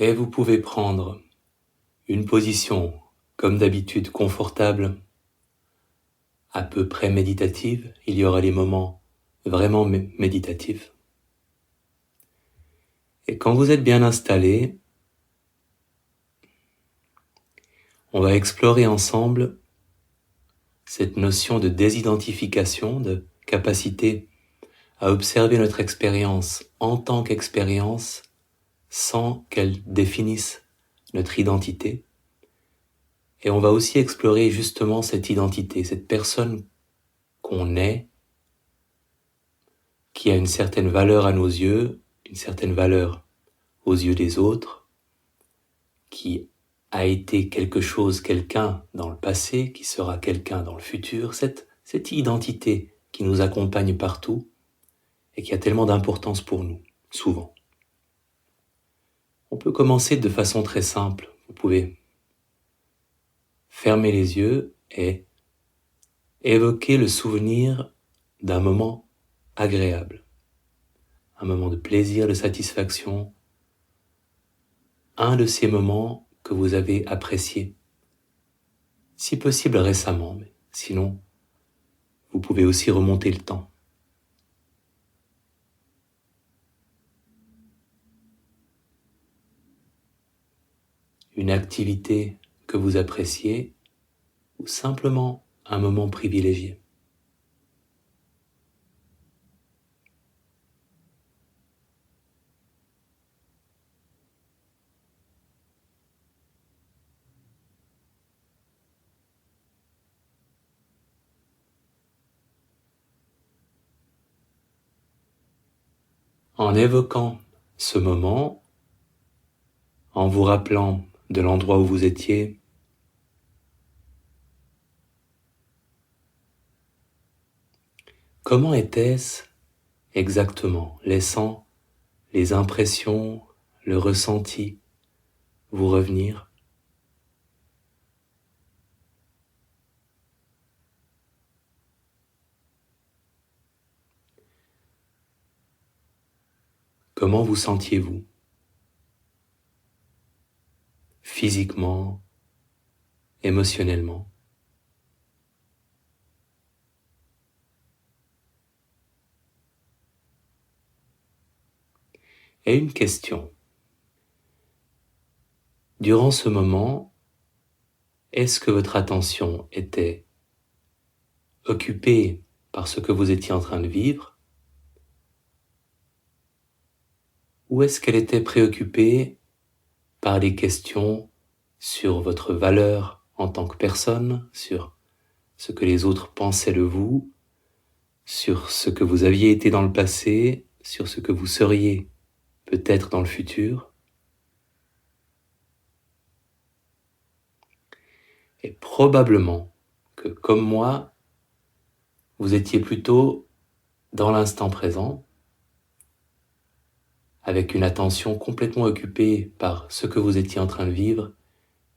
Et vous pouvez prendre une position, comme d'habitude, confortable, à peu près méditative. Il y aura les moments vraiment méditatifs. Et quand vous êtes bien installé, on va explorer ensemble cette notion de désidentification, de capacité à observer notre expérience en tant qu'expérience sans qu'elle définisse notre identité. Et on va aussi explorer justement cette identité, cette personne qu'on est, qui a une certaine valeur à nos yeux, une certaine valeur aux yeux des autres, qui a été quelque chose, quelqu'un dans le passé, qui sera quelqu'un dans le futur, cette identité qui nous accompagne partout et qui a tellement d'importance pour nous, souvent. On peut commencer de façon très simple. Vous pouvez fermer les yeux et évoquer le souvenir d'un moment agréable, un moment de plaisir, de satisfaction, un de ces moments que vous avez apprécié, si possible récemment, mais sinon, vous pouvez aussi remonter le temps. Une activité que vous appréciez ou simplement un moment privilégié. En évoquant ce moment, en vous rappelant de l'endroit où vous étiez, comment était-ce exactement, laissant les impressions, le ressenti vous revenir? Comment vous sentiez-vous? Physiquement, émotionnellement? Et une question. Durant ce moment, est-ce que votre attention était occupée par ce que vous étiez en train de vivre, ou est-ce qu'elle était préoccupée par des questions sur votre valeur en tant que personne, sur ce que les autres pensaient de vous, sur ce que vous aviez été dans le passé, sur ce que vous seriez peut-être dans le futur? Et probablement que, comme moi, vous étiez plutôt dans l'instant présent, avec une attention complètement occupée par ce que vous étiez en train de vivre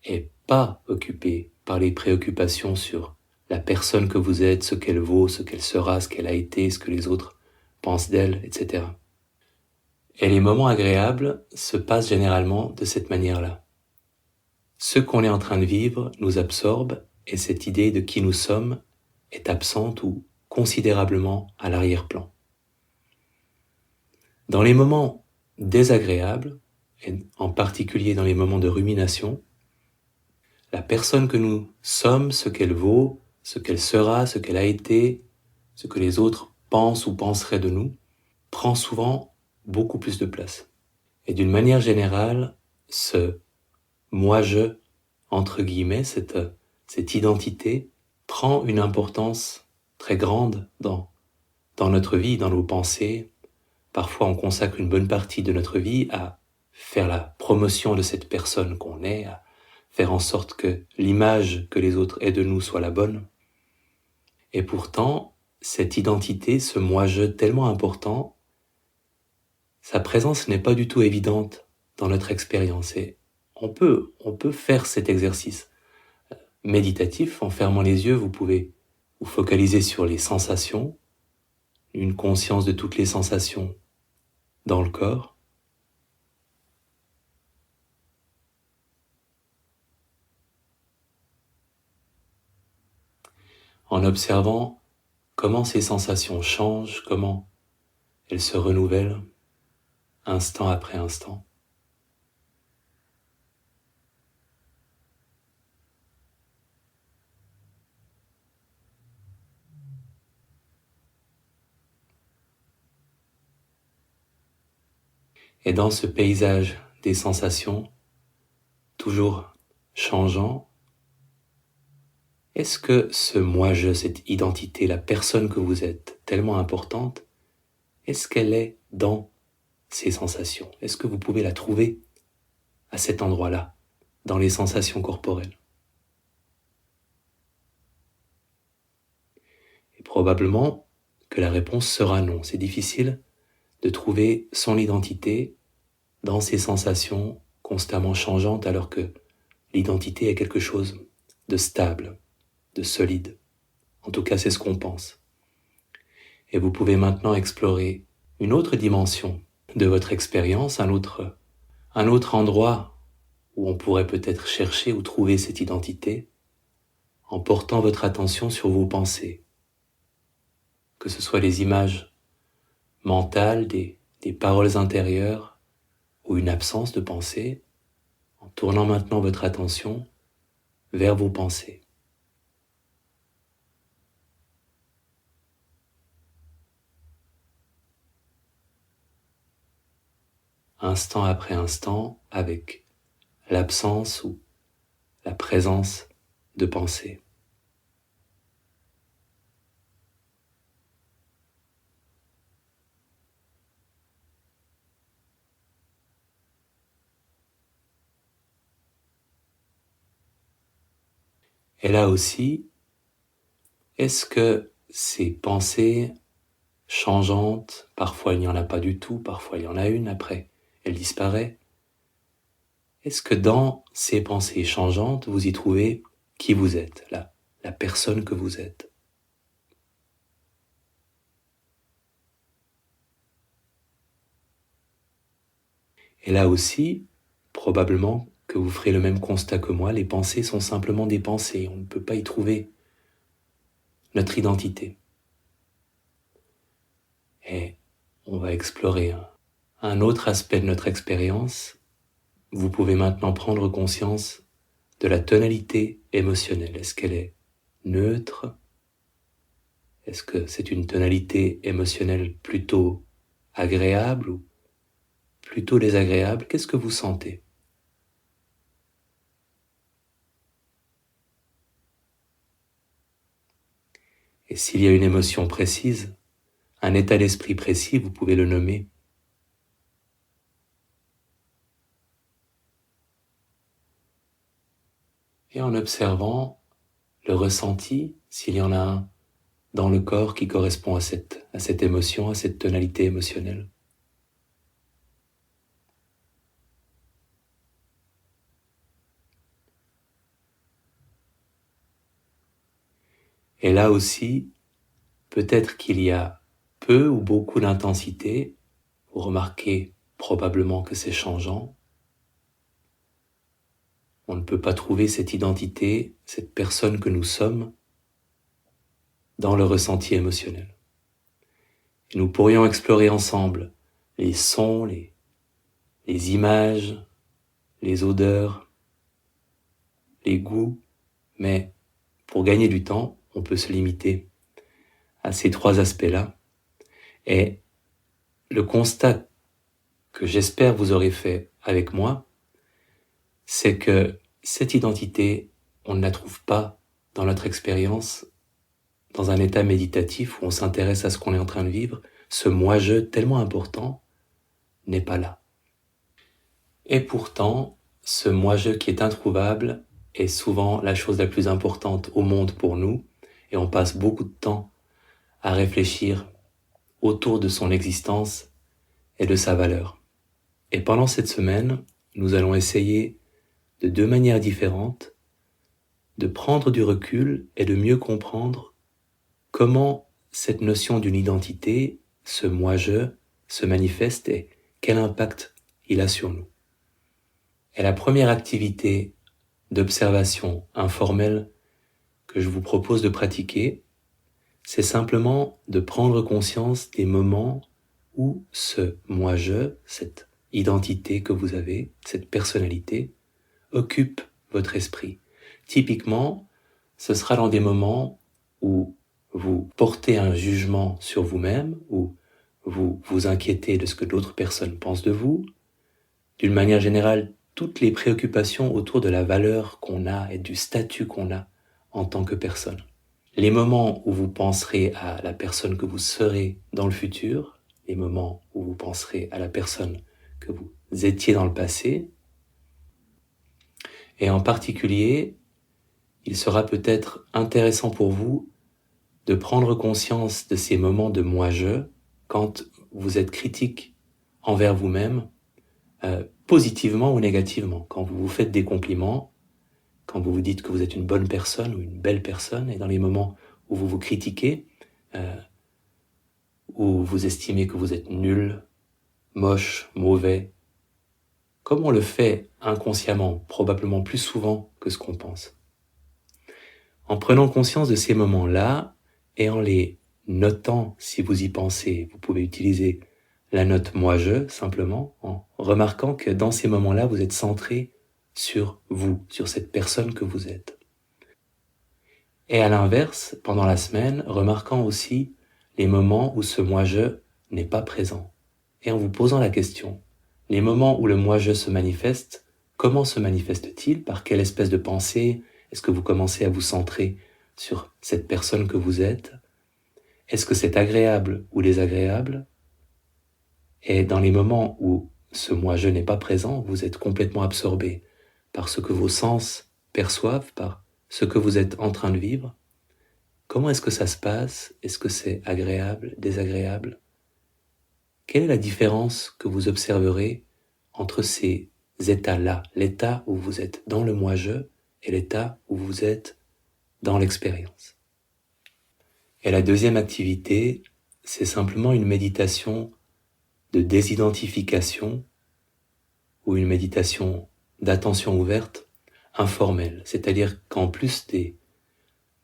et pas occupée par les préoccupations sur la personne que vous êtes, ce qu'elle vaut, ce qu'elle sera, ce qu'elle a été, ce que les autres pensent d'elle, etc. Et les moments agréables se passent généralement de cette manière-là. Ce qu'on est en train de vivre nous absorbe et cette idée de qui nous sommes est absente ou considérablement à l'arrière-plan. Dans les moments désagréables, et en particulier dans les moments de rumination, la personne que nous sommes, ce qu'elle vaut, ce qu'elle sera, ce qu'elle a été, ce que les autres pensent ou penseraient de nous, prend souvent beaucoup plus de place. Et d'une manière générale, ce moi-je, entre guillemets, cette identité, prend une importance très grande dans notre vie, dans nos pensées. Parfois, on consacre une bonne partie de notre vie à faire la promotion de cette personne qu'on est, à faire en sorte que l'image que les autres aient de nous soit la bonne. Et pourtant, cette identité, ce moi-je tellement important, sa présence n'est pas du tout évidente dans notre expérience. Et on peut faire cet exercice méditatif. En fermant les yeux, vous pouvez vous focaliser sur les sensations, une conscience de toutes les sensations dans le corps. en observant comment ces sensations changent, comment elles se renouvellent instant après instant. Et dans ce paysage des sensations, toujours changeant, est-ce que ce moi-je, cette identité, la personne que vous êtes, tellement importante, est-ce qu'elle est dans ces sensations? Est-ce que vous pouvez la trouver à cet endroit-là, dans les sensations corporelles? Et probablement que la réponse sera non. C'est difficile de trouver son identité dans ces sensations constamment changeantes alors que l'identité est quelque chose de stable, de solide. En tout cas, c'est ce qu'on pense. Et vous pouvez maintenant explorer une autre dimension de votre expérience, un autre endroit où on pourrait peut-être chercher ou trouver cette identité en portant votre attention sur vos pensées, que ce soit les images mentales, des paroles intérieures ou une absence de pensée, en tournant maintenant votre attention vers vos pensées. Instant après instant, avec l'absence ou la présence de pensée. Et là aussi, est-ce que ces pensées changeantes, parfois il n'y en a pas du tout, parfois il y en a une, après elle disparaît, est-ce que dans ces pensées changeantes, vous y trouvez qui vous êtes, la personne que vous êtes? Et là aussi, probablement que vous ferez le même constat que moi, les pensées sont simplement des pensées, on ne peut pas y trouver notre identité. Et on va explorer un autre aspect de notre expérience. Vous pouvez maintenant prendre conscience de la tonalité émotionnelle. Est-ce qu'elle est neutre? Est-ce que c'est une tonalité émotionnelle plutôt agréable ou plutôt désagréable? Qu'est-ce que vous sentez? Et s'il y a une émotion précise, un état d'esprit précis, vous pouvez le nommer. Et en observant le ressenti, s'il y en a un dans le corps qui correspond à cette émotion, à cette tonalité émotionnelle. Et là aussi, peut-être qu'il y a peu ou beaucoup d'intensité, vous remarquez probablement que c'est changeant. On ne peut pas trouver cette identité, cette personne que nous sommes dans le ressenti émotionnel. Et nous pourrions explorer ensemble les sons, les images, les odeurs, les goûts, mais pour gagner du temps, on peut se limiter à ces trois aspects-là. Et le constat que j'espère vous aurez fait avec moi, c'est que cette identité, on ne la trouve pas dans notre expérience, dans un état méditatif où on s'intéresse à ce qu'on est en train de vivre. Ce moi-je tellement important n'est pas là. Et pourtant, ce moi-je qui est introuvable est souvent la chose la plus importante au monde pour nous, et on passe beaucoup de temps à réfléchir autour de son existence et de sa valeur. Et pendant cette semaine, nous allons essayer de deux manières différentes de prendre du recul et de mieux comprendre comment cette notion d'une identité, ce moi-je, se manifeste et quel impact il a sur nous. Et la première activité d'observation informelle que je vous propose de pratiquer, c'est simplement de prendre conscience des moments où ce moi-je, cette identité que vous avez, cette personnalité, occupe votre esprit. Typiquement, ce sera dans des moments où vous portez un jugement sur vous-même, où vous vous inquiétez de ce que d'autres personnes pensent de vous. D'une manière générale, toutes les préoccupations autour de la valeur qu'on a et du statut qu'on a en tant que personne. Les moments où vous penserez à la personne que vous serez dans le futur, les moments où vous penserez à la personne que vous étiez dans le passé, et en particulier, il sera peut-être intéressant pour vous de prendre conscience de ces moments de moi-je quand vous êtes critique envers vous-même, positivement ou négativement, quand vous vous faites des compliments, quand vous vous dites que vous êtes une bonne personne ou une belle personne, et dans les moments où vous vous critiquez, où vous estimez que vous êtes nul, moche, mauvais, comme on le fait inconsciemment, probablement plus souvent que ce qu'on pense. En prenant conscience de ces moments-là et en les notant, si vous y pensez, vous pouvez utiliser la note moi-je simplement, en remarquant que dans ces moments-là, vous êtes centré sur vous, sur cette personne que vous êtes. Et à l'inverse, pendant la semaine, remarquant aussi les moments où ce moi-je n'est pas présent. Et en vous posant la question, les moments où le moi-je se manifeste, comment se manifeste-t-il? Par quelle espèce de pensée? Est-ce que vous commencez à vous centrer sur cette personne que vous êtes? Est-ce que c'est agréable ou désagréable? Et dans les moments où ce moi-je n'est pas présent, vous êtes complètement absorbé par ce que vos sens perçoivent, par ce que vous êtes en train de vivre. Comment est-ce que ça se passe? Est-ce que c'est agréable, désagréable? Quelle est la différence que vous observerez entre ces états-là, l'état où vous êtes dans le moi-je et l'état où vous êtes dans l'expérience? Et la deuxième activité, c'est simplement une méditation de désidentification ou une méditation d'attention ouverte informelle. C'est-à-dire qu'en plus des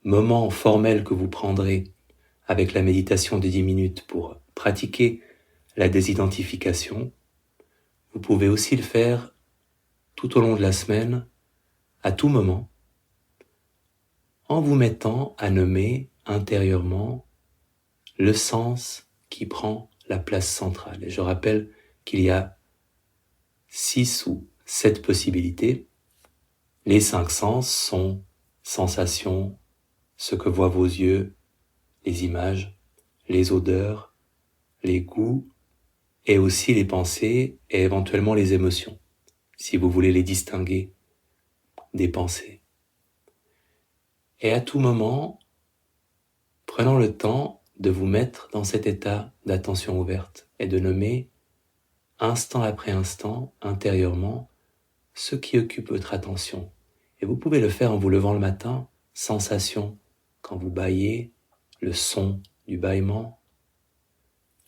moments formels que vous prendrez avec la méditation de 10 minutes pour pratiquer la désidentification, vous pouvez aussi le faire tout au long de la semaine, à tout moment, en vous mettant à nommer intérieurement le sens qui prend la place centrale. Et je rappelle qu'il y a 6 ou 7 possibilités. Les 5 sens sont sensations, ce que voient vos yeux, les images, les odeurs, les goûts, et aussi les pensées et éventuellement les émotions, si vous voulez les distinguer des pensées. Et à tout moment, prenons le temps de vous mettre dans cet état d'attention ouverte et de nommer instant après instant, intérieurement, ce qui occupe votre attention. Et vous pouvez le faire en vous levant le matin, sensation quand vous bâillez, le son du bâillement,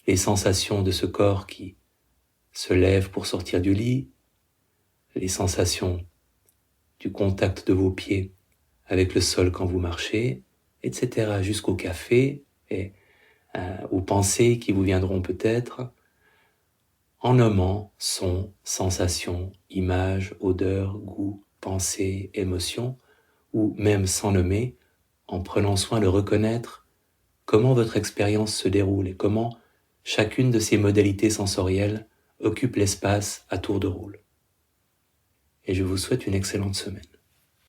les sensations de ce corps qui se lève pour sortir du lit, les sensations du contact de vos pieds avec le sol quand vous marchez, etc. jusqu'au café et aux pensées qui vous viendront peut-être, en nommant sons, sensations, images, odeurs, goûts, pensées, émotions, ou même sans nommer, en prenant soin de reconnaître comment votre expérience se déroule et comment chacune de ces modalités sensorielles occupe l'espace à tour de rôle. Et je vous souhaite une excellente semaine.